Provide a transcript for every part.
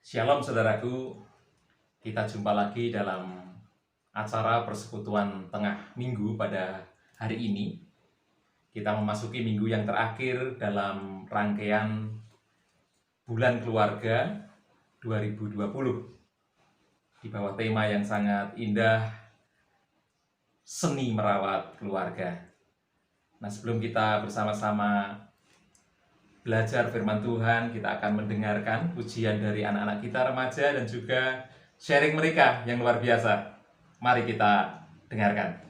Shalom saudaraku, kita jumpa lagi dalam acara persekutuan tengah minggu pada hari ini. Kita memasuki minggu yang terakhir dalam rangkaian Bulan Keluarga 2020 di bawah tema yang sangat indah, Seni Merawat Keluarga. Nah, sebelum kita bersama-sama belajar firman Tuhan, kita akan mendengarkan pujian dari anak-anak kita remaja dan juga sharing mereka yang luar biasa. Mari kita dengarkan.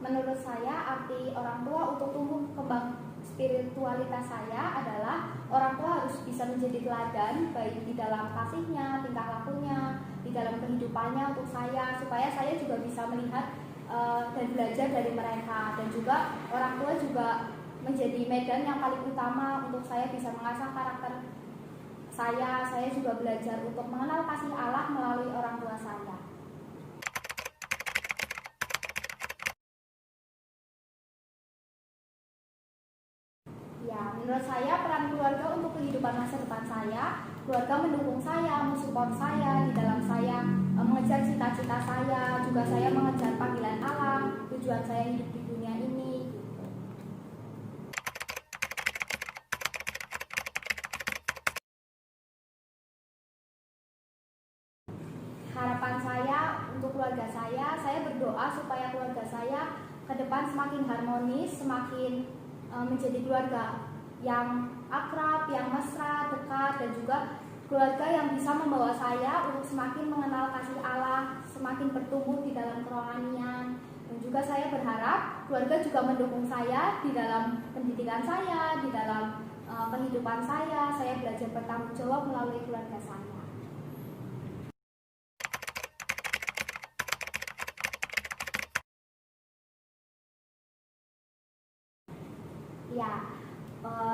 Menurut saya, arti orang tua untuk tumbuh kembang spiritualitas saya adalah orang tua harus bisa menjadi teladan baik di dalam kasihnya, tingkah lakunya, di dalam kehidupannya untuk saya, supaya saya juga bisa melihat dan belajar dari mereka. Dan juga orang tua juga menjadi medan yang paling utama untuk saya bisa mengasah karakter saya juga belajar untuk mengenal kasih Allah melalui orang tua saya. Ya, menurut saya peran keluarga untuk kehidupan masa depan saya, keluarga mendukung saya, mensupport saya di dalam saya mengejar cita-cita saya, juga saya mengejar panggilan Allah, tujuan saya hidup di dunia ini. Gitu. Harapan saya untuk keluarga saya berdoa supaya keluarga saya ke depan semakin harmonis, semakin menjadi keluarga yang akrab, yang mesra, dekat, dan juga keluarga yang bisa membawa saya untuk semakin mengenal kasih Allah, semakin bertumbuh di dalam kerohanian. Dan juga saya berharap keluarga juga mendukung saya di dalam pendidikan saya, di dalam kehidupan saya belajar bertanggung jawab melalui keluarga saya. Ya,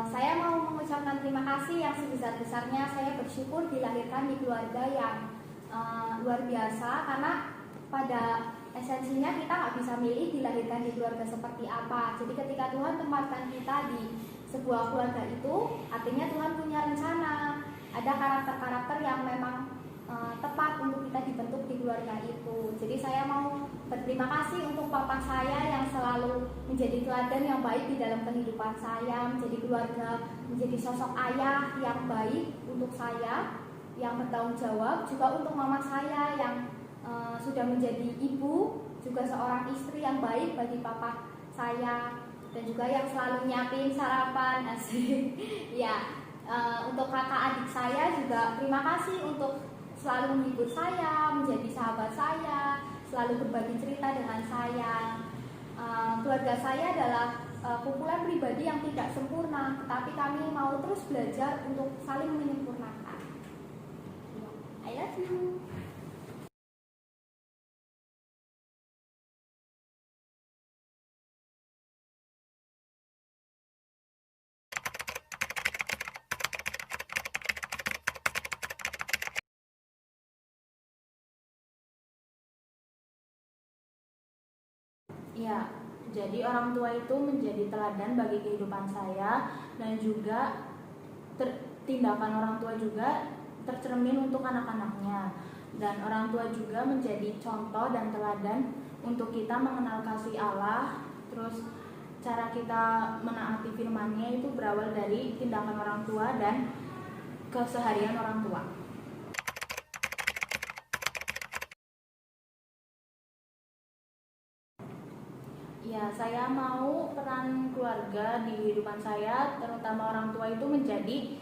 saya mau mengucapkan terima kasih yang sebesar-besarnya. Saya bersyukur dilahirkan di keluarga yang luar biasa, karena pada esensinya kita nggak bisa milih dilahirkan di keluarga seperti apa. Jadi ketika Tuhan tempatkan kita di sebuah keluarga itu, artinya Tuhan punya rencana. Ada karakter-karakter yang memang tepat untuk kita dibentuk di keluarga itu. Jadi saya mau berterima kasih untuk papa saya yang selalu menjadi teladan yang baik di dalam kehidupan saya, menjadi keluarga, menjadi sosok ayah yang baik untuk saya, yang bertanggung jawab. Juga untuk mama saya yang sudah menjadi ibu, juga seorang istri yang baik bagi papa saya, dan juga yang selalu nyiapin sarapan. Asik. Ya, untuk kakak adik saya juga terima kasih untuk selalu menghibur saya, menjadi sahabat saya, selalu berbagi cerita dengan saya. Keluarga saya adalah kumpulan pribadi yang tidak sempurna, tetapi kami mau terus belajar untuk saling menyempurnakan. I love you. Ya, jadi orang tua itu menjadi teladan bagi kehidupan saya, dan juga tindakan orang tua juga tercermin untuk anak-anaknya. Dan orang tua juga menjadi contoh dan teladan untuk kita mengenal kasih Allah. Terus cara kita menaati firman-Nya itu berawal dari tindakan orang tua dan keseharian orang tua. Ya, saya mau peran keluarga di kehidupan saya, terutama orang tua, itu menjadi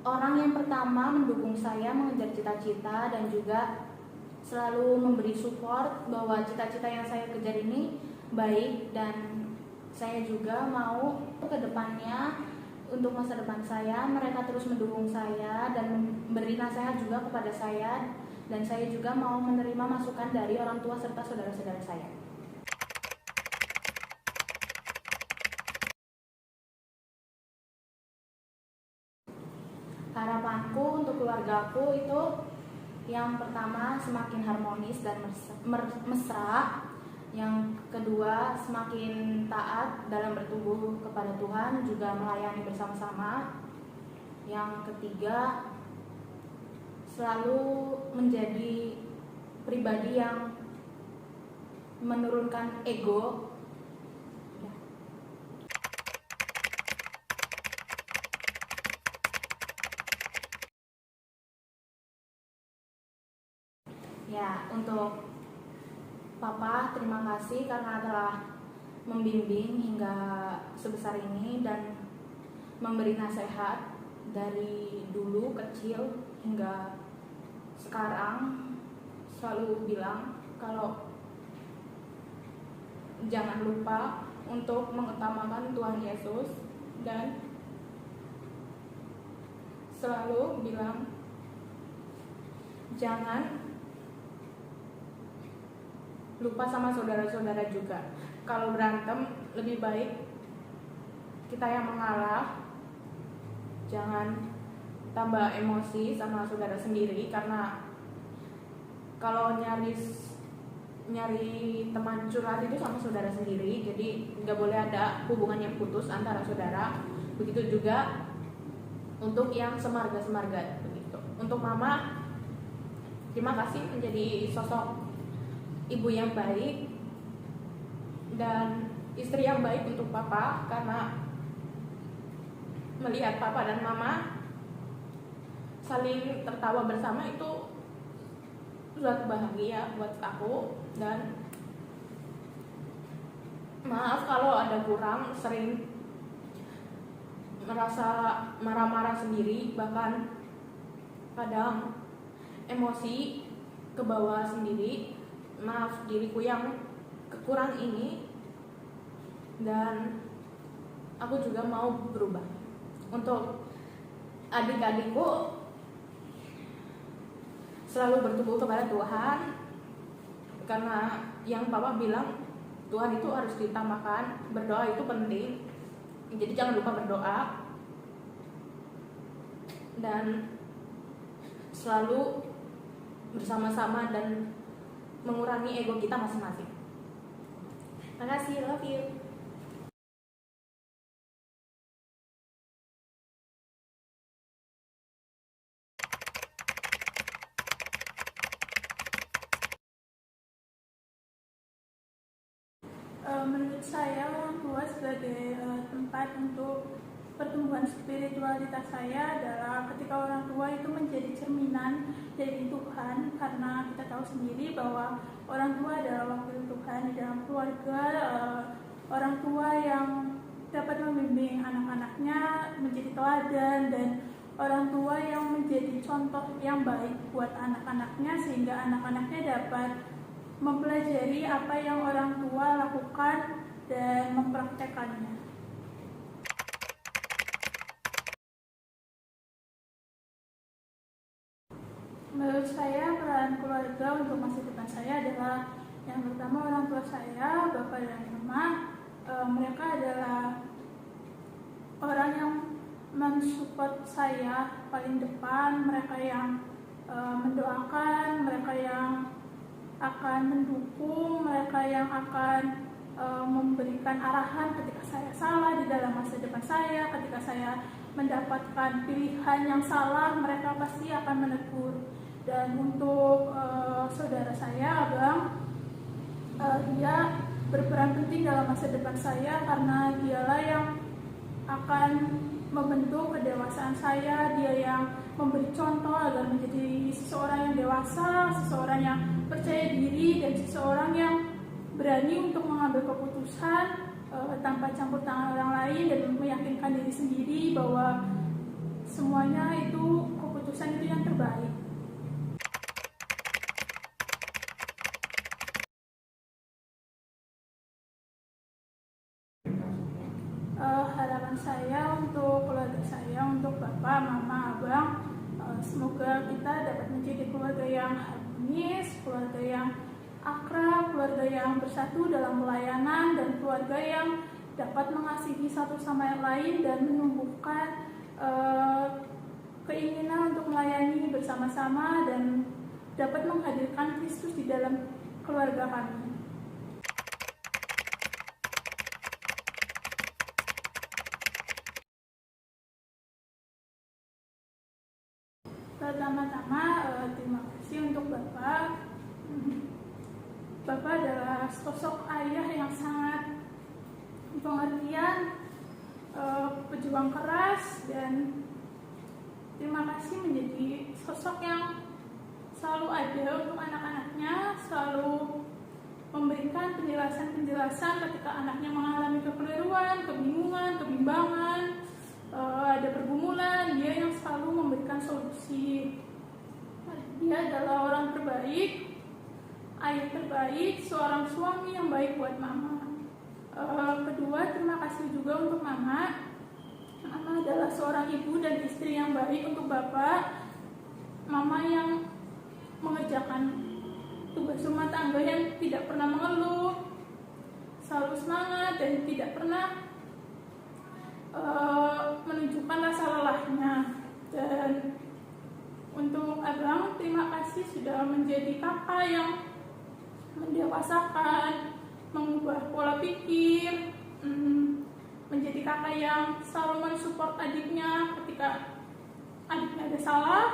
orang yang pertama mendukung saya mengejar cita-cita, dan juga selalu memberi support bahwa cita-cita yang saya kejar ini baik. Dan saya juga mau ke depannya, untuk masa depan saya, mereka terus mendukung saya dan memberi nasihat juga kepada saya, dan saya juga mau menerima masukan dari orang tua serta saudara-saudara saya. Harapanku untuk keluargaku itu, yang pertama semakin harmonis dan mesra. Yang kedua semakin taat dalam bertumbuh kepada Tuhan, juga melayani bersama-sama. Yang ketiga selalu menjadi pribadi yang menurunkan ego. Ya, untuk Papa, terima kasih karena telah membimbing hingga sebesar ini dan memberi nasihat dari dulu kecil hingga sekarang. Selalu bilang kalau jangan lupa untuk mengutamakan Tuhan Yesus, dan selalu bilang jangan lupa sama saudara-saudara juga. Kalau berantem, lebih baik kita yang mengalah. Jangan tambah emosi sama saudara sendiri, karena kalau nyaris nyari teman curhat itu sama saudara sendiri, jadi nggak boleh ada hubungan yang putus antara saudara. Begitu juga untuk yang semarga begitu. Untuk mama, terima kasih menjadi sosok ibu yang baik dan istri yang baik untuk papa, karena melihat papa dan mama saling tertawa bersama itu suatu bahagia buat aku. Dan maaf kalau ada kurang, sering merasa marah-marah sendiri, bahkan kadang emosi ke bawah sendiri. Maaf diriku yang kekurang ini, dan aku juga mau berubah. Untuk adik-adikku, selalu bertumbuh kepada Tuhan, karena yang papa bilang Tuhan itu harus ditambahkan, berdoa itu penting, jadi jangan lupa berdoa dan selalu bersama-sama dan mengurangi ego kita masing-masing. Terima kasih, love you. Menurut saya orang tua sebagai tempat untuk pertumbuhan spiritualitas saya adalah ketika orang tua itu menjadi cerminan dari Tuhan, karena kita tahu sendiri bahwa orang tua adalah wakil Tuhan di dalam keluarga. Orang tua yang dapat membimbing anak-anaknya menjadi teladan, dan orang tua yang menjadi contoh yang baik buat anak-anaknya, sehingga anak-anaknya dapat mempelajari apa yang orang tua lakukan dan mempraktekannya. Menurut saya peran keluarga untuk masa depan saya adalah yang pertama orang tua saya, bapak dan mama. Mereka adalah orang yang mensupport saya paling depan, mereka yang mendoakan, mereka yang akan mendukung, mereka yang akan memberikan arahan ketika saya salah di dalam masa depan saya. Ketika saya mendapatkan pilihan yang salah, mereka pasti akan menegur. Dan untuk saudara saya, abang, dia berperan penting dalam masa depan saya, karena dialah yang akan membentuk kedewasaan saya. Dia yang memberi contoh agar menjadi seseorang yang dewasa, seseorang yang percaya diri, dan seseorang yang berani untuk mengambil keputusan tanpa campur tangan orang lain, dan meyakinkan diri sendiri bahwa semuanya itu keputusan itu yang terbaik. Harapan saya untuk keluarga saya, untuk bapak, mama, abang, semoga kita dapat menjadi keluarga yang harmonis, keluarga yang akrab, keluarga yang bersatu dalam pelayanan, dan keluarga yang dapat mengasihi satu sama yang lain dan menumbuhkan keinginan untuk melayani bersama-sama dan dapat menghadirkan Kristus di dalam keluarga kami. Pertama-tama terima kasih untuk Bapak. Bapak adalah sosok ayah yang sangat pengertian, pejuang keras, dan terima kasih menjadi sosok yang selalu ada untuk anak-anaknya, selalu memberikan penjelasan-penjelasan ketika anaknya mengalami kekeliruan, kebingungan, kebimbangan, ada pergumulan. Dia yang selalu memberikan solusi. Dia adalah orang terbaik, ayah terbaik, seorang suami yang baik buat mama. Kedua, terima kasih juga untuk mama. Mama adalah seorang ibu dan istri yang baik untuk bapak. Mama yang mengerjakan tugas rumah tangga yang tidak pernah mengeluh, selalu semangat dan tidak pernah menunjukkan rasa lelahnya. Dan untuk abang, terima kasih sudah menjadi kakak yang mendewasakan, mengubah pola pikir, menjadi kakak yang selalu mensupport adiknya ketika adiknya ada salah.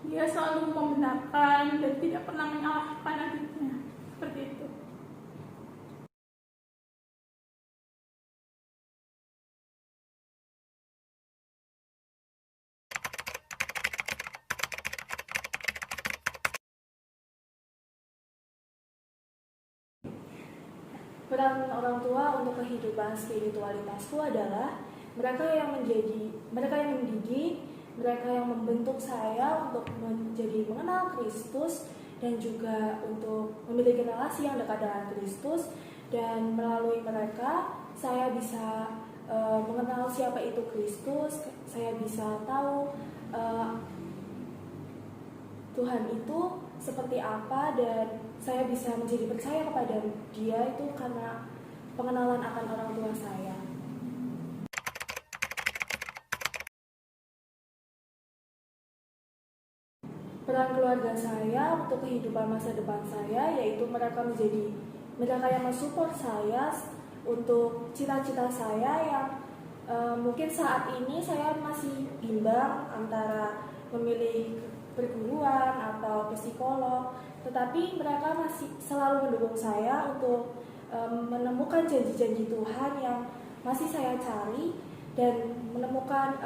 Dia selalu membenarkan dan tidak pernah menyalahkan adiknya. Seperti itu. Peran orang tua untuk kehidupan spiritualitasku adalah mereka yang mendidik, mereka yang membentuk saya untuk menjadi mengenal Kristus dan juga untuk memiliki relasi yang dekat dengan Kristus, dan melalui mereka saya bisa mengenal siapa itu Kristus, saya bisa tahu Tuhan itu seperti apa, dan saya bisa menjadi percaya kepada Dia itu karena pengenalan akan orang tua saya. Peran keluarga saya untuk kehidupan masa depan saya yaitu mereka yang mensupport saya untuk cita-cita saya yang mungkin saat ini saya masih bimbang antara memilih perguruan atau ke psikolog, tetapi mereka masih selalu mendukung saya untuk menemukan janji-janji Tuhan yang masih saya cari dan menemukan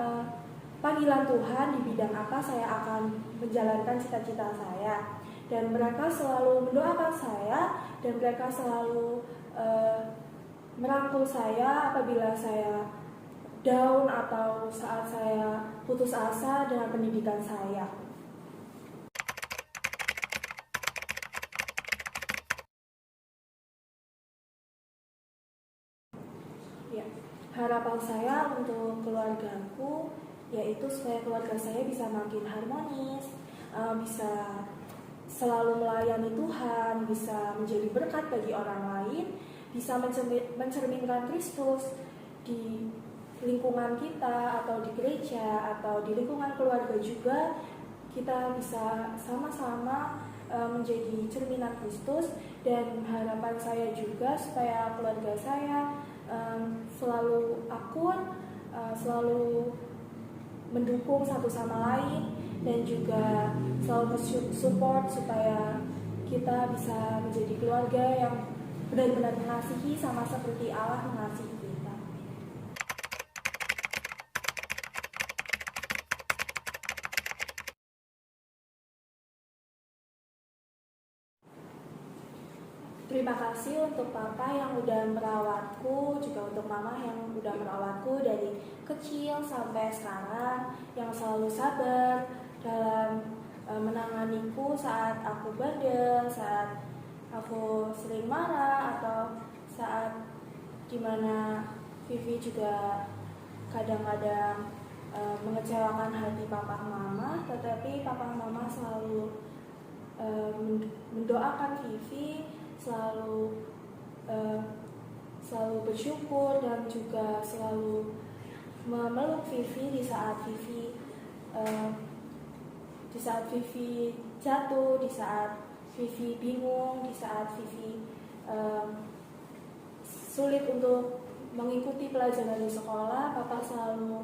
panggilan Tuhan di bidang apa saya akan menjalankan cita-cita saya. Dan mereka selalu mendoakan saya dan mereka selalu merangkul saya apabila saya down atau saat saya putus asa dengan pendidikan saya. Ya, harapan saya untuk keluargaku yaitu supaya keluarga saya bisa makin harmonis, bisa selalu melayani Tuhan, bisa menjadi berkat bagi orang lain, bisa mencerminkan Kristus di lingkungan kita atau di gereja atau di lingkungan keluarga juga. Kita bisa sama-sama menjadi cerminan Kristus, dan harapan saya juga supaya keluarga saya selalu akur, selalu mendukung satu sama lain, dan juga selalu support supaya kita bisa menjadi keluarga yang benar-benar mengasihi sama seperti Allah mengasihi kita. Terima kasih untuk Papa yang udah merawatku, juga untuk Mama yang udah merawatku dari kecil sampai sekarang, yang selalu sabar dalam menanganiku saat aku bandel, saat aku sering marah, atau saat dimana Vivi juga kadang-kadang mengecewakan hati Papa Mama, tetapi Papa Mama selalu mendoakan Vivi, selalu bersyukur dan juga selalu memeluk Vivi di saat Vivi jatuh, di saat Vivi bingung, di saat Vivi sulit untuk mengikuti pelajaran di sekolah. Papa selalu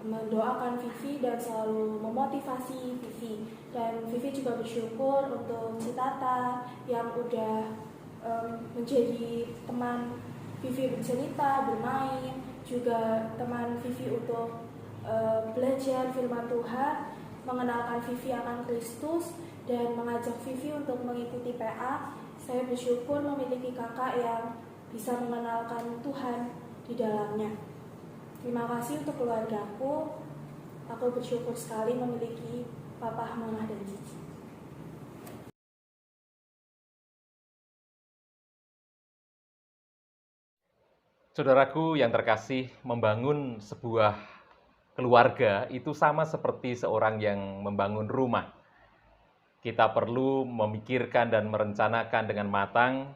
mendoakan Vivi dan selalu memotivasi Vivi, dan Vivi juga bersyukur untuk Citata yang udah menjadi teman Vivi bercerita, bermain, juga teman Vivi untuk belajar firman Tuhan, mengenalkan Vivi akan Kristus, dan mengajak Vivi untuk mengikuti PA. Saya bersyukur memiliki kakak yang bisa mengenalkan Tuhan di dalamnya. Terima kasih untuk keluargaku. Aku bersyukur sekali memiliki Papa, Mama, dan Cici. Saudaraku yang terkasih, membangun sebuah keluarga itu sama seperti seorang yang membangun rumah. Kita perlu memikirkan dan merencanakan dengan matang.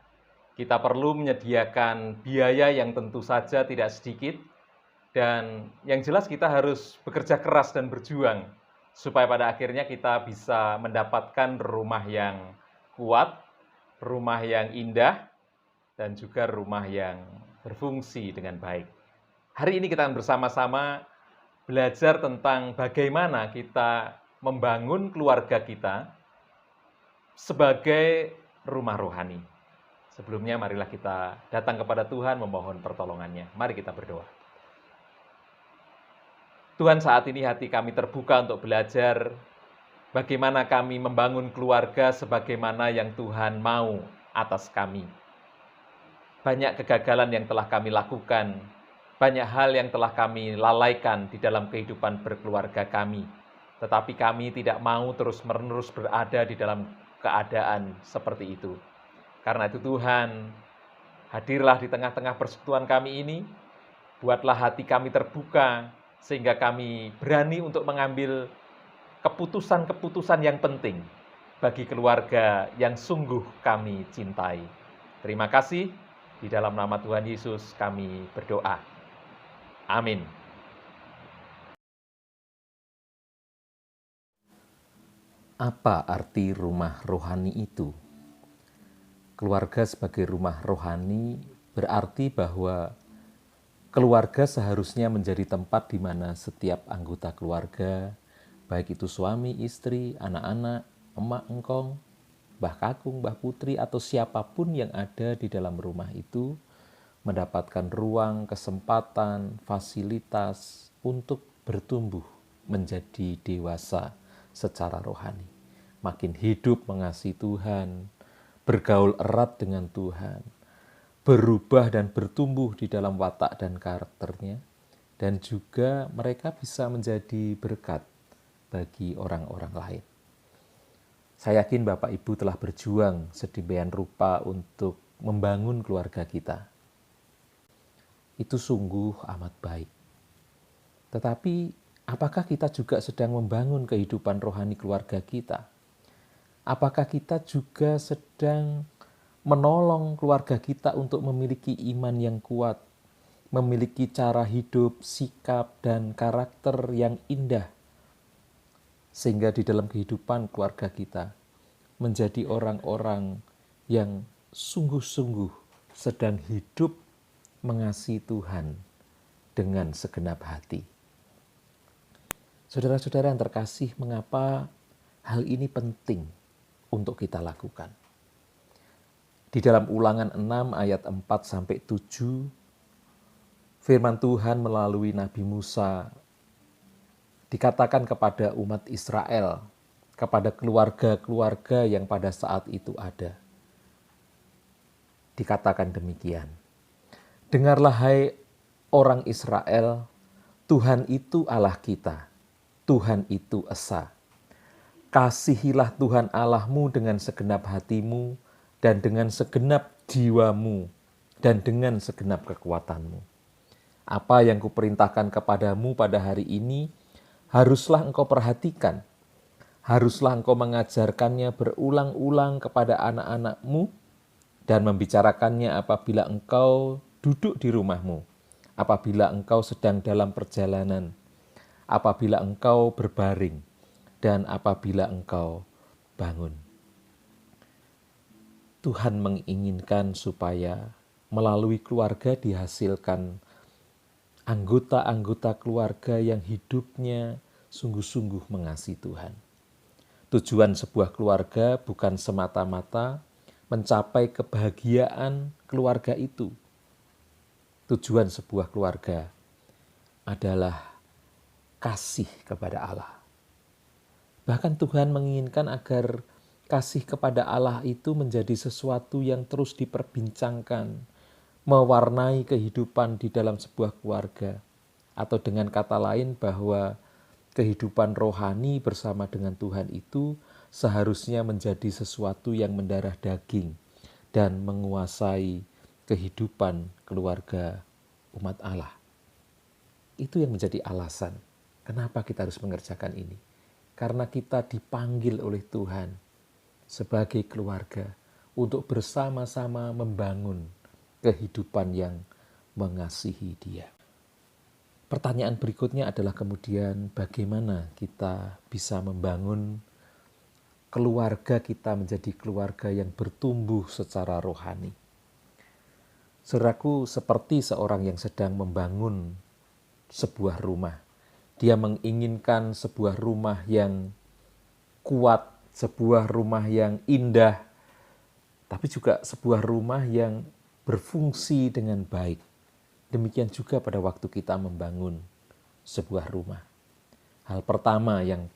Kita perlu menyediakan biaya yang tentu saja tidak sedikit. Dan yang jelas kita harus bekerja keras dan berjuang supaya pada akhirnya kita bisa mendapatkan rumah yang kuat, rumah yang indah, dan juga rumah yang berfungsi dengan baik. Hari ini kita akan bersama-sama belajar tentang bagaimana kita membangun keluarga kita sebagai rumah rohani. Sebelumnya marilah kita datang kepada Tuhan memohon pertolongannya. Mari kita berdoa. Tuhan, saat ini hati kami terbuka untuk belajar bagaimana kami membangun keluarga sebagaimana yang Tuhan mau atas kami. Banyak kegagalan yang telah kami lakukan, banyak hal yang telah kami lalaikan di dalam kehidupan berkeluarga kami. Tetapi kami tidak mau terus-menerus berada di dalam keadaan seperti itu. Karena itu Tuhan, hadirlah di tengah-tengah persekutuan kami ini, buatlah hati kami terbuka, sehingga kami berani untuk mengambil keputusan-keputusan yang penting bagi keluarga yang sungguh kami cintai. Terima kasih, di dalam nama Tuhan Yesus kami berdoa. Amin. Apa arti rumah rohani itu? Keluarga sebagai rumah rohani berarti bahwa keluarga seharusnya menjadi tempat di mana setiap anggota keluarga, baik itu suami, istri, anak-anak, emak, engkong, mbah kakung, mbah putri, atau siapapun yang ada di dalam rumah itu, mendapatkan ruang, kesempatan, fasilitas untuk bertumbuh menjadi dewasa secara rohani. Makin hidup mengasihi Tuhan, bergaul erat dengan Tuhan, berubah dan bertumbuh di dalam watak dan karakternya, dan juga mereka bisa menjadi berkat bagi orang-orang lain. Saya yakin Bapak Ibu telah berjuang sedemikian rupa untuk membangun keluarga kita. Itu sungguh amat baik. Tetapi apakah kita juga sedang membangun kehidupan rohani keluarga kita? Apakah kita juga sedang menolong keluarga kita untuk memiliki iman yang kuat, memiliki cara hidup, sikap, dan karakter yang indah, sehingga di dalam kehidupan keluarga kita menjadi orang-orang yang sungguh-sungguh sedang hidup mengasihi Tuhan dengan segenap hati. Saudara-saudara yang terkasih, mengapa hal ini penting untuk kita lakukan? Di dalam Ulangan 6 ayat 4-7, firman Tuhan melalui Nabi Musa dikatakan kepada umat Israel, kepada keluarga-keluarga yang pada saat itu ada. Dikatakan demikian, "Dengarlah hai orang Israel, Tuhan itu Allah kita, Tuhan itu Esa. Kasihilah Tuhan Allahmu dengan segenap hatimu, dan dengan segenap jiwamu, dan dengan segenap kekuatanmu. Apa yang kuperintahkan kepadamu pada hari ini, haruslah engkau perhatikan. Haruslah engkau mengajarkannya berulang-ulang kepada anak-anakmu, dan membicarakannya apabila engkau duduk di rumahmu, apabila engkau sedang dalam perjalanan, apabila engkau berbaring, dan apabila engkau bangun." Tuhan menginginkan supaya melalui keluarga dihasilkan anggota-anggota keluarga yang hidupnya sungguh-sungguh mengasihi Tuhan. Tujuan sebuah keluarga bukan semata-mata mencapai kebahagiaan keluarga itu. Tujuan sebuah keluarga adalah kasih kepada Allah. Bahkan Tuhan menginginkan agar kasih kepada Allah itu menjadi sesuatu yang terus diperbincangkan, mewarnai kehidupan di dalam sebuah keluarga. Atau dengan kata lain bahwa kehidupan rohani bersama dengan Tuhan itu seharusnya menjadi sesuatu yang mendarah daging dan menguasai kehidupan keluarga umat Allah. Itu yang menjadi alasan kenapa kita harus mengerjakan ini. Karena kita dipanggil oleh Tuhan sebagai keluarga untuk bersama-sama membangun kehidupan yang mengasihi Dia. Pertanyaan berikutnya adalah kemudian bagaimana kita bisa membangun keluarga kita menjadi keluarga yang bertumbuh secara rohani. Saudaraku, seperti seorang yang sedang membangun sebuah rumah. Dia menginginkan sebuah rumah yang kuat, sebuah rumah yang indah, tapi juga sebuah rumah yang berfungsi dengan baik. Demikian juga pada waktu kita membangun sebuah rumah. Hal pertama yang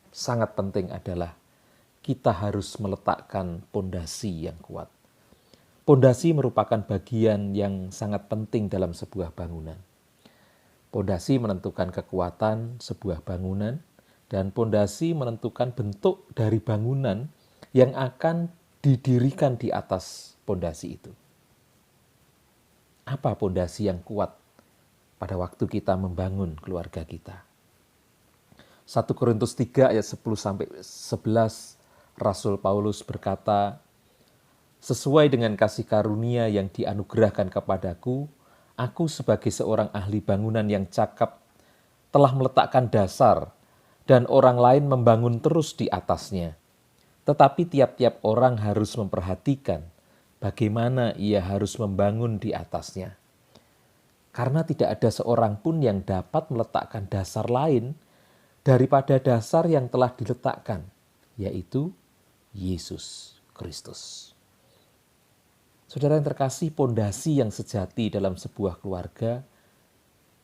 sangat penting adalah kita harus meletakkan pondasi yang kuat. Pondasi merupakan bagian yang sangat penting dalam sebuah bangunan. Pondasi menentukan kekuatan sebuah bangunan, dan pondasi menentukan bentuk dari bangunan yang akan didirikan di atas pondasi itu. Apa pondasi yang kuat pada waktu kita membangun keluarga kita? 1 Korintus 3 ayat 10-11, Rasul Paulus berkata, "Sesuai dengan kasih karunia yang dianugerahkan kepadaku, aku sebagai seorang ahli bangunan yang cakap telah meletakkan dasar dan orang lain membangun terus di atasnya. Tetapi tiap-tiap orang harus memperhatikan bagaimana ia harus membangun di atasnya. Karena tidak ada seorang pun yang dapat meletakkan dasar lain daripada dasar yang telah diletakkan, yaitu Yesus Kristus." Saudara yang terkasih, pondasi yang sejati dalam sebuah keluarga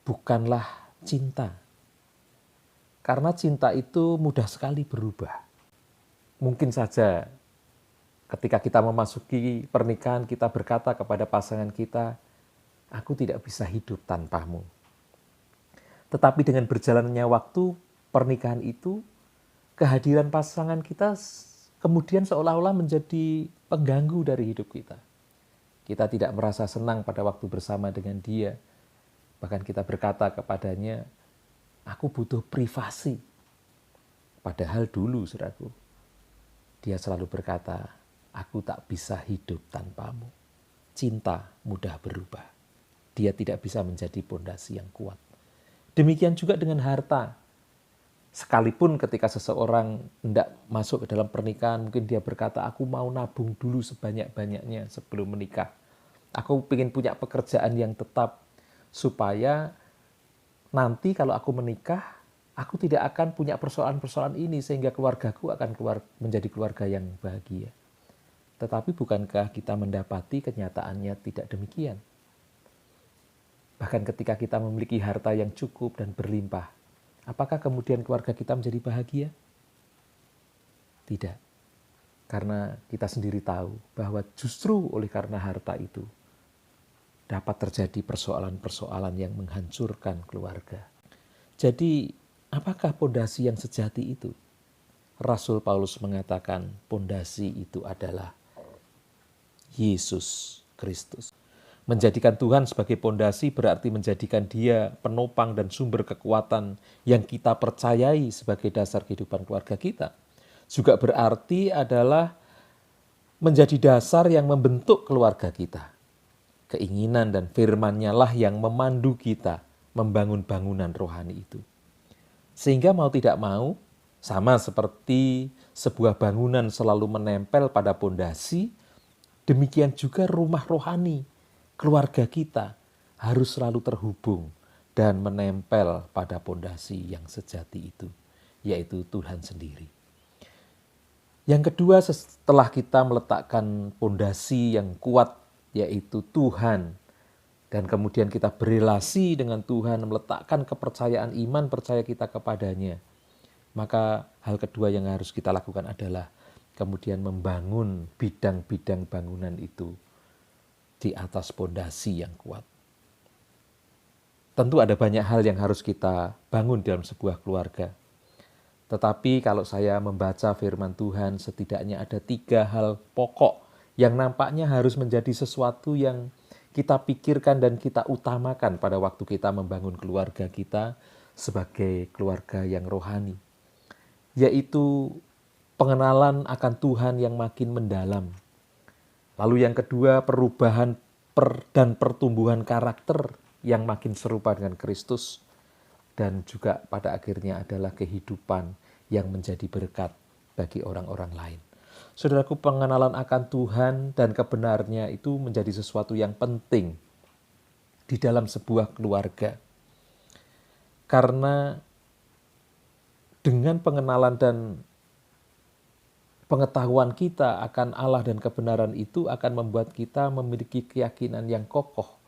bukanlah cinta. Karena cinta itu mudah sekali berubah. Mungkin saja ketika kita memasuki pernikahan, kita berkata kepada pasangan kita, "Aku tidak bisa hidup tanpamu." Tetapi dengan berjalannya waktu, pernikahan itu, kehadiran pasangan kita kemudian seolah-olah menjadi pengganggu dari hidup kita. Kita tidak merasa senang pada waktu bersama dengan dia. Bahkan kita berkata kepadanya, "Aku butuh privasi." Padahal dulu, saudaraku, dia selalu berkata, "Aku tak bisa hidup tanpamu." Cinta mudah berubah. Dia tidak bisa menjadi pondasi yang kuat. Demikian juga dengan harta. Sekalipun ketika seseorang hendak masuk ke dalam pernikahan, mungkin dia berkata, "Aku mau nabung dulu sebanyak-banyaknya sebelum menikah. Aku ingin punya pekerjaan yang tetap, supaya nanti kalau aku menikah, aku tidak akan punya persoalan-persoalan ini, sehingga keluargaku akan menjadi keluarga yang bahagia." Tetapi bukankah kita mendapati kenyataannya tidak demikian? Bahkan ketika kita memiliki harta yang cukup dan berlimpah, apakah kemudian keluarga kita menjadi bahagia? Tidak. Karena kita sendiri tahu bahwa justru oleh karena harta itu dapat terjadi persoalan-persoalan yang menghancurkan keluarga. Jadi, apakah pondasi yang sejati itu? Rasul Paulus mengatakan pondasi itu adalah Yesus Kristus. Menjadikan Tuhan sebagai pondasi berarti menjadikan Dia penopang dan sumber kekuatan yang kita percayai sebagai dasar kehidupan keluarga kita. Juga berarti adalah menjadi dasar yang membentuk keluarga kita. Keinginan dan firman-Nya lah yang memandu kita membangun bangunan rohani itu. Sehingga mau tidak mau, sama seperti sebuah bangunan selalu menempel pada pondasi, demikian juga rumah rohani, keluarga kita harus selalu terhubung dan menempel pada pondasi yang sejati itu, yaitu Tuhan sendiri. Yang kedua, setelah kita meletakkan pondasi yang kuat, yaitu Tuhan, dan kemudian kita berelasi dengan Tuhan, meletakkan kepercayaan iman percaya kita kepadanya, maka hal kedua yang harus kita lakukan adalah kemudian membangun bidang-bidang bangunan itu di atas pondasi yang kuat. Tentu ada banyak hal yang harus kita bangun dalam sebuah keluarga. Tetapi kalau saya membaca firman Tuhan, setidaknya ada 3 hal pokok yang nampaknya harus menjadi sesuatu yang kita pikirkan dan kita utamakan pada waktu kita membangun keluarga kita sebagai keluarga yang rohani. Yaitu pengenalan akan Tuhan yang makin mendalam. Lalu yang kedua, perubahan dan pertumbuhan karakter yang makin serupa dengan Kristus. Dan juga pada akhirnya adalah kehidupan yang menjadi berkat bagi orang-orang lain. Saudaraku, pengenalan akan Tuhan dan kebenarannya itu menjadi sesuatu yang penting di dalam sebuah keluarga. Karena dengan pengenalan dan pengetahuan kita akan Allah dan kebenaran itu akan membuat kita memiliki keyakinan yang kokoh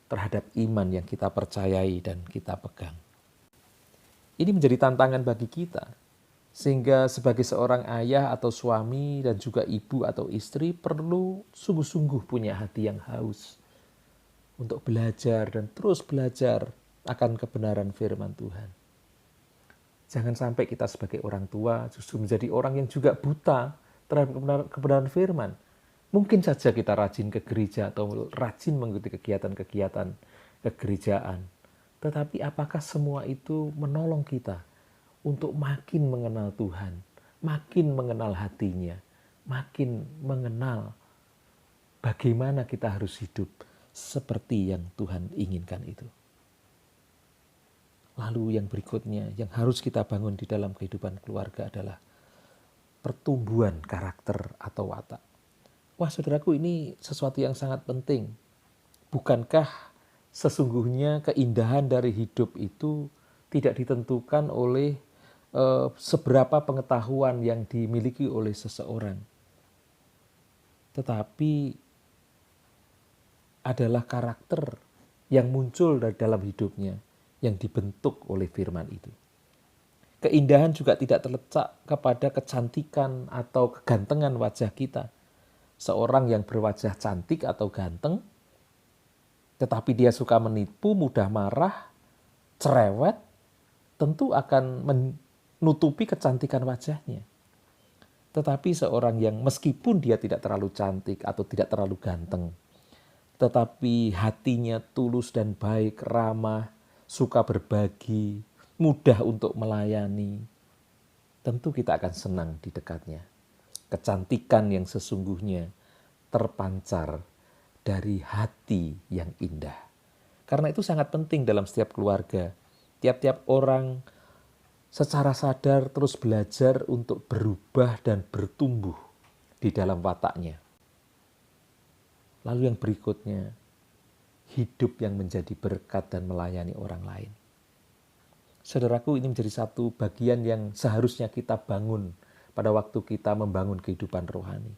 terhadap iman yang kita percayai dan kita pegang. Ini menjadi tantangan bagi kita, sehingga sebagai seorang ayah atau suami dan juga ibu atau istri perlu sungguh-sungguh punya hati yang haus untuk belajar dan terus belajar akan kebenaran firman Tuhan. Jangan sampai kita sebagai orang tua justru menjadi orang yang juga buta terhadap kebenaran firman. Mungkin saja kita rajin ke gereja atau rajin mengikuti kegiatan-kegiatan kegerejaan. Tetapi apakah semua itu menolong kita untuk makin mengenal Tuhan, makin mengenal hatinya, makin mengenal bagaimana kita harus hidup seperti yang Tuhan inginkan itu. Lalu yang berikutnya yang harus kita bangun di dalam kehidupan keluarga adalah pertumbuhan karakter atau watak. Wah, saudaraku, ini sesuatu yang sangat penting. Bukankah sesungguhnya keindahan dari hidup itu tidak ditentukan oleh seberapa pengetahuan yang dimiliki oleh seseorang, tetapi adalah karakter yang muncul dari dalam hidupnya yang dibentuk oleh firman itu. Keindahan juga tidak terletak kepada kecantikan atau kegantengan wajah kita. Seorang yang berwajah cantik atau ganteng, tetapi dia suka menipu, mudah marah, cerewet, tentu akan menutupi kecantikan wajahnya. Tetapi seorang yang meskipun dia tidak terlalu cantik atau tidak terlalu ganteng, tetapi hatinya tulus dan baik, ramah, suka berbagi, mudah untuk melayani, tentu kita akan senang di dekatnya. Kecantikan yang sesungguhnya terpancar dari hati yang indah. Karena itu sangat penting dalam setiap keluarga. Tiap-tiap orang secara sadar terus belajar untuk berubah dan bertumbuh di dalam wataknya. Lalu yang berikutnya, hidup yang menjadi berkat dan melayani orang lain. Saudaraku, ini menjadi satu bagian yang seharusnya kita bangun pada waktu kita membangun kehidupan rohani.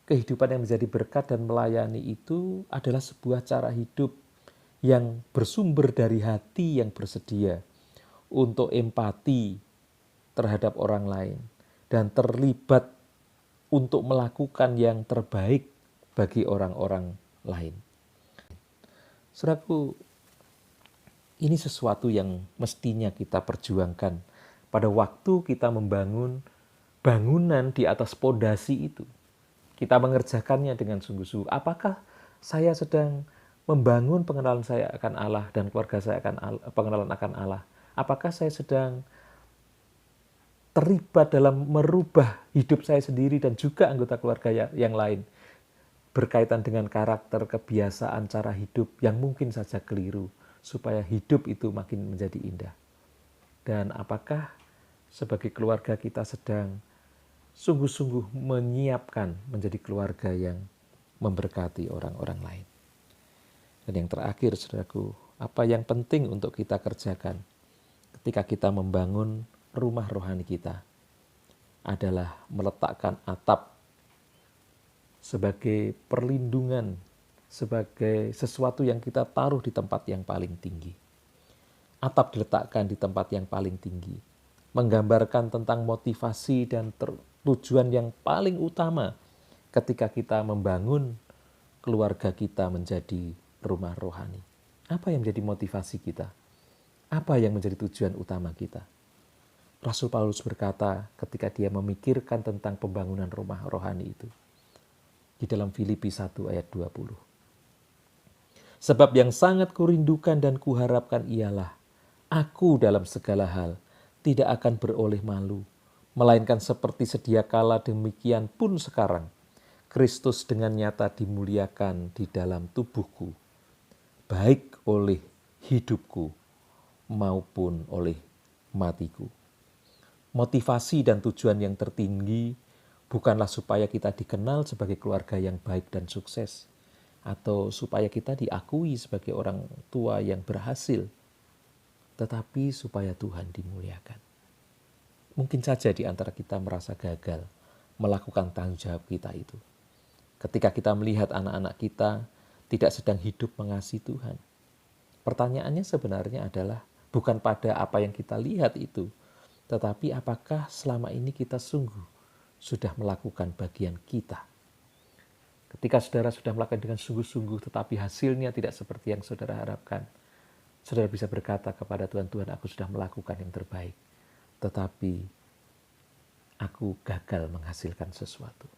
Kehidupan yang menjadi berkat dan melayani itu adalah sebuah cara hidup yang bersumber dari hati yang bersedia untuk empati terhadap orang lain dan terlibat untuk melakukan yang terbaik bagi orang-orang lain. Saudaraku, ini sesuatu yang mestinya kita perjuangkan pada waktu kita membangun bangunan di atas pondasi itu. Kita mengerjakannya dengan sungguh-sungguh. Apakah saya sedang membangun pengenalan saya akan Allah dan keluarga saya akan pengenalan akan Allah? Apakah saya sedang terlibat dalam merubah hidup saya sendiri dan juga anggota keluarga yang lain berkaitan dengan karakter, kebiasaan, cara hidup yang mungkin saja keliru supaya hidup itu makin menjadi indah? Dan apakah sebagai keluarga kita sedang sungguh-sungguh menyiapkan menjadi keluarga yang memberkati orang-orang lain? Dan yang terakhir, saudaraku, apa yang penting untuk kita kerjakan ketika kita membangun rumah rohani kita adalah meletakkan atap sebagai perlindungan, sebagai sesuatu yang kita taruh di tempat yang paling tinggi. Atap diletakkan di tempat yang paling tinggi, menggambarkan tentang motivasi dan tujuan yang paling utama ketika kita membangun keluarga kita menjadi rumah rohani. Apa yang menjadi motivasi kita? Apa yang menjadi tujuan utama kita? Rasul Paulus berkata ketika dia memikirkan tentang pembangunan rumah rohani itu, di dalam Filipi 1 ayat 20. Sebab yang sangat kurindukan dan kuharapkan ialah aku dalam segala hal tidak akan beroleh malu, melainkan seperti sedia kala demikian pun sekarang Kristus dengan nyata dimuliakan di dalam tubuhku, baik oleh hidupku maupun oleh matiku. Motivasi dan tujuan yang tertinggi bukanlah supaya kita dikenal sebagai keluarga yang baik dan sukses, atau supaya kita diakui sebagai orang tua yang berhasil, tetapi supaya Tuhan dimuliakan. Mungkin saja di antara kita merasa gagal melakukan tanggung jawab kita itu. Ketika kita melihat anak-anak kita tidak sedang hidup mengasihi Tuhan. Pertanyaannya sebenarnya adalah bukan pada apa yang kita lihat itu, tetapi apakah selama ini kita sungguh sudah melakukan bagian kita. Ketika saudara sudah melakukan dengan sungguh-sungguh tetapi hasilnya tidak seperti yang saudara harapkan, saudara bisa berkata kepada Tuhan, Tuhan, aku sudah melakukan yang terbaik, tetapi aku gagal menghasilkan sesuatu.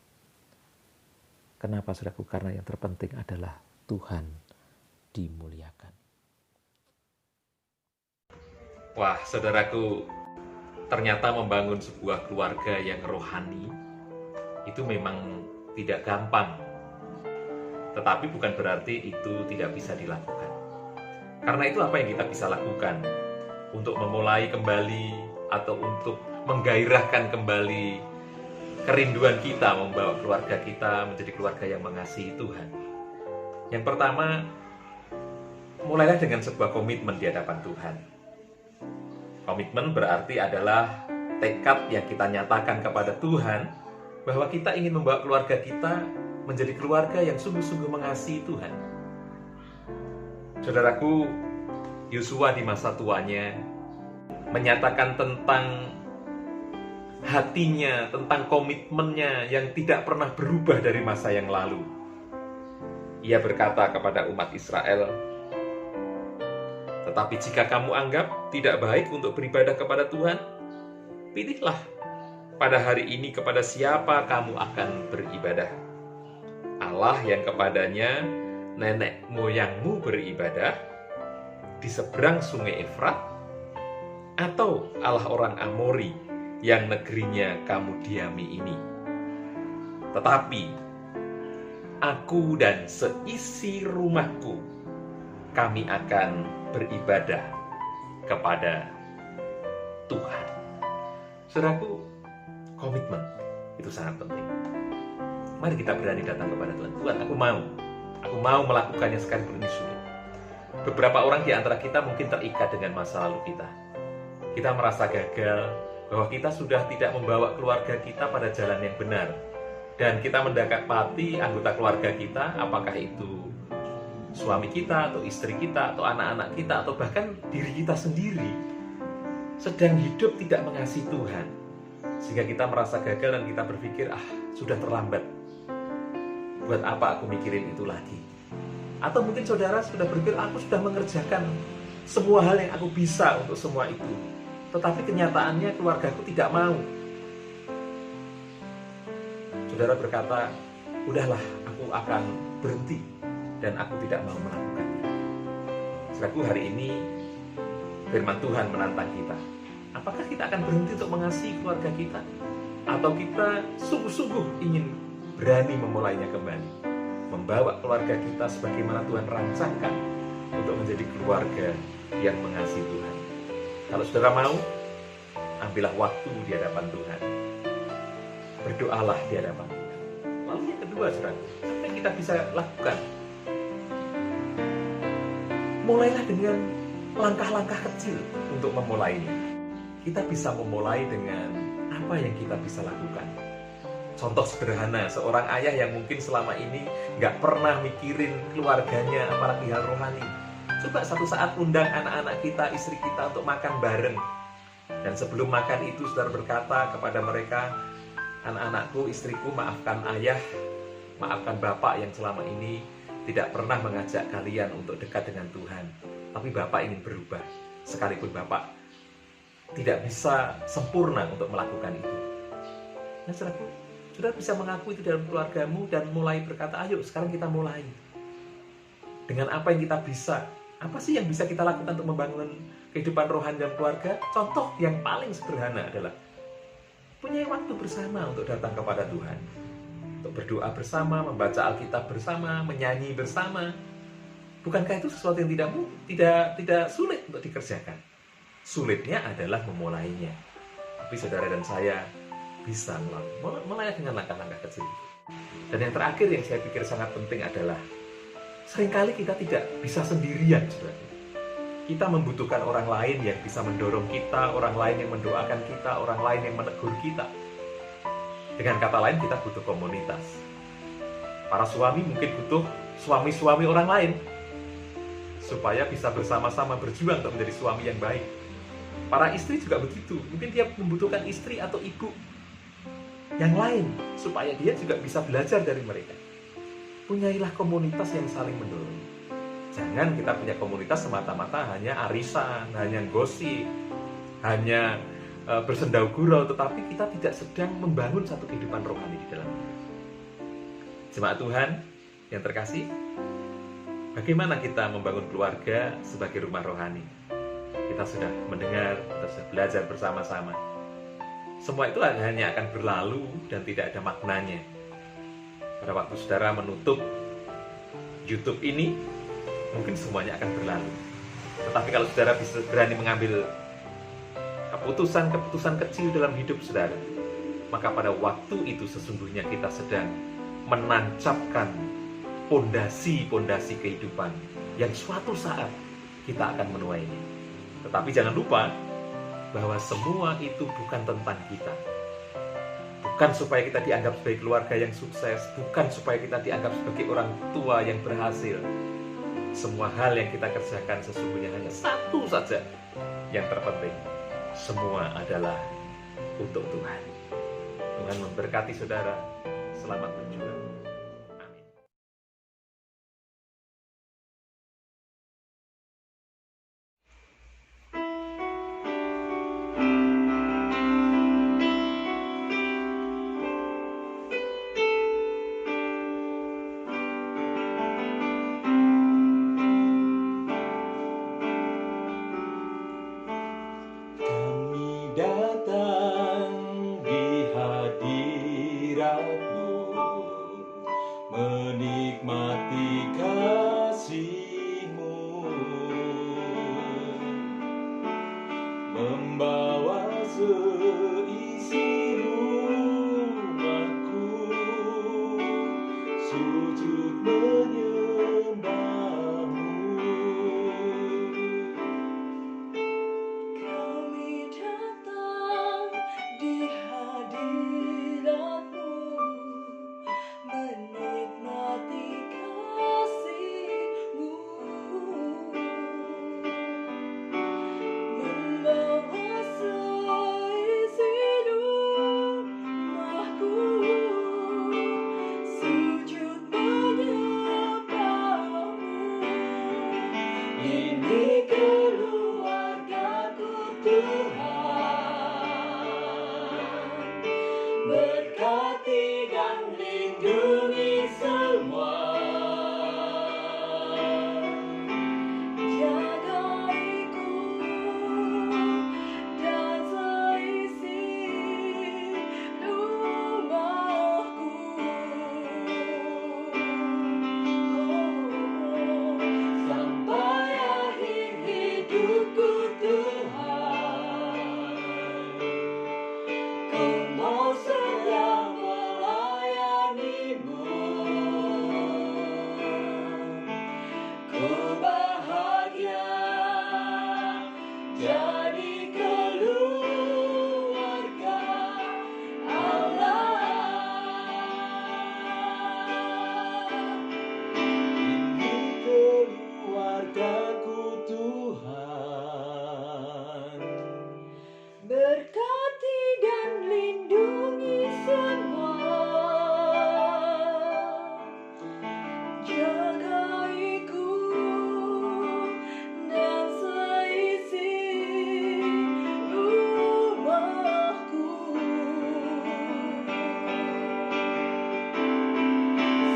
Kenapa, saudaraku? Karena yang terpenting adalah Tuhan dimuliakan. Wah, saudaraku, ternyata membangun sebuah keluarga yang rohani itu memang tidak gampang. Tetapi bukan berarti itu tidak bisa dilakukan. Karena itu apa yang kita bisa lakukan untuk memulai kembali atau untuk menggairahkan kembali kerinduan kita membawa keluarga kita menjadi keluarga yang mengasihi Tuhan. Yang pertama, mulailah dengan sebuah komitmen di hadapan Tuhan. Komitmen berarti adalah tekad yang kita nyatakan kepada Tuhan bahwa kita ingin membawa keluarga kita menjadi keluarga yang sungguh-sungguh mengasihi Tuhan. Saudaraku, Yosua di masa tuanya menyatakan tentang hatinya, tentang komitmennya yang tidak pernah berubah dari masa yang lalu. Ia berkata kepada umat Israel, tetapi jika kamu anggap tidak baik untuk beribadah kepada Tuhan, pilihlah pada hari ini kepada siapa kamu akan beribadah. Allah yang kepadanya nenek moyangmu beribadah di seberang sungai Efrat, atau Allah orang Amori yang negerinya kamu diami ini. Tetapi aku dan seisi rumahku, kami akan beribadah kepada Tuhan. Saudaraku, komitmen itu sangat penting. Mari kita berani datang kepada Tuhan. Tuhan, aku mau melakukannya sekalipun ini sulit. Beberapa orang di antara kita mungkin terikat dengan masa lalu kita. Kita merasa gagal, bahwa kita sudah tidak membawa keluarga kita pada jalan yang benar. Dan kita mendapati anggota keluarga kita, apakah itu suami kita, atau istri kita, atau anak-anak kita, atau bahkan diri kita sendiri, sedang hidup tidak mengasihi Tuhan. Sehingga kita merasa gagal dan kita berpikir, sudah terlambat. Buat apa aku mikirin itu lagi? Atau mungkin saudara sudah berpikir, aku sudah mengerjakan semua hal yang aku bisa untuk semua itu. Tetapi kenyataannya keluargaku tidak mau. Saudara berkata, udahlah, aku akan berhenti dan aku tidak mau melakukannya. Saudaraku, hari ini firman Tuhan menantang kita. Apakah kita akan berhenti untuk mengasihi keluarga kita? Atau kita sungguh-sungguh ingin berani memulainya kembali? Membawa keluarga kita sebagaimana Tuhan rancangkan untuk menjadi keluarga yang mengasihi Tuhan. Kalau saudara mau, ambillah waktu di hadapan Tuhan. Berdoalah di hadapan Tuhan. Lalu yang kedua, saudara, apa yang kita bisa lakukan? Mulailah dengan langkah-langkah kecil untuk memulainya. Kita bisa memulai dengan apa yang kita bisa lakukan. Contoh sederhana, seorang ayah yang mungkin selama ini nggak pernah mikirin keluarganya, apalagi hal rohani. Coba satu saat undang anak-anak kita, istri kita untuk makan bareng. Dan sebelum makan itu, saudara berkata kepada mereka, anak-anakku, istriku, maafkan ayah, maafkan bapak yang selama ini tidak pernah mengajak kalian untuk dekat dengan Tuhan. Tapi bapak ingin berubah, sekalipun bapak tidak bisa sempurna untuk melakukan itu. Nah, saudara bisa mengaku itu dalam keluargamu dan mulai berkata, ayo sekarang kita mulai. Dengan apa yang kita bisa. Apa sih yang bisa kita lakukan untuk membangun kehidupan rohani dalam keluarga? Contoh yang paling sederhana adalah punya waktu bersama untuk datang kepada Tuhan. Untuk berdoa bersama, membaca Alkitab bersama, menyanyi bersama. Bukankah itu sesuatu yang tidak sulit untuk dikerjakan? Sulitnya adalah memulainya. Tapi saudara dan saya bisa mulai dengan langkah-langkah kecil. Dan yang terakhir yang saya pikir sangat penting adalah seringkali kita tidak bisa sendirian, saudara. Kita membutuhkan orang lain yang bisa mendorong kita, orang lain yang mendoakan kita, orang lain yang menegur kita. Dengan kata lain, kita butuh komunitas. Para suami mungkin butuh suami-suami orang lain supaya bisa bersama-sama berjuang untuk menjadi suami yang baik. Para istri juga begitu. Mungkin dia membutuhkan istri atau ibu yang lain supaya dia juga bisa belajar dari mereka. Punyailah komunitas yang saling mendorong. Jangan kita punya komunitas semata-mata hanya arisan, hanya gosip, hanya bersendau gurau, tetapi kita tidak sedang membangun satu kehidupan rohani di dalamnya. Jemaat Tuhan yang terkasih, bagaimana kita membangun keluarga sebagai rumah rohani? Kita sudah mendengar, kita sudah belajar bersama-sama. Semua itu hanya akan berlalu dan tidak ada maknanya. Pada waktu saudara menutup YouTube ini, mungkin semuanya akan berlalu. Tetapi kalau saudara bisa berani mengambil keputusan-keputusan kecil dalam hidup saudara, maka pada waktu itu sesungguhnya kita sedang menancapkan pondasi-pondasi kehidupan yang suatu saat kita akan menuainya. Tetapi jangan lupa bahwa semua itu bukan tentang kita. Bukan supaya kita dianggap sebagai keluarga yang sukses, bukan supaya kita dianggap sebagai orang tua yang berhasil. Semua hal yang kita kerjakan sesungguhnya hanya satu saja yang terpenting. Semua adalah untuk Tuhan. Tuhan memberkati saudara. Selamat berjuang. Amin. Kami datang di hadirat-Mu, menikmati kasih-Mu, membawa seisi rumahku, sujud menyembah-Mu. Kami datang di hadirat-Mu, menikmati kasih-Mu, membawa seisi rumahku, sujud menyembah-Mu. Ini keluarga-Ku Tuhan, berkati dan lindungi semua, jagaiku dan seisi rumahku. Sampai akhir hidupku Tuhan, Ku mau setia melayani-Mu. Ku bahagia jadi keluarga Allah. Ini keluarga-Ku Tuhan, berkati dan lindungi semua, jagaiku dan seisi rumahku.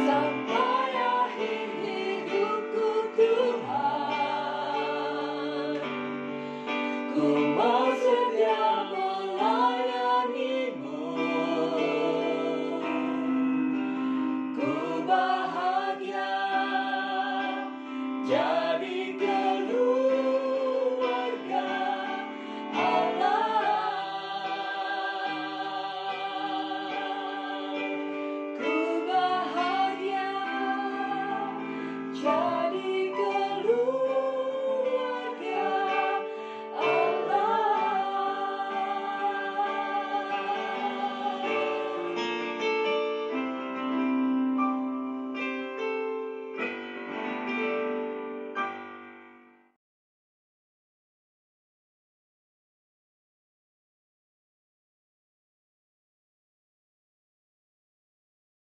Sampai akhir hidupku Tuhan, Ku mau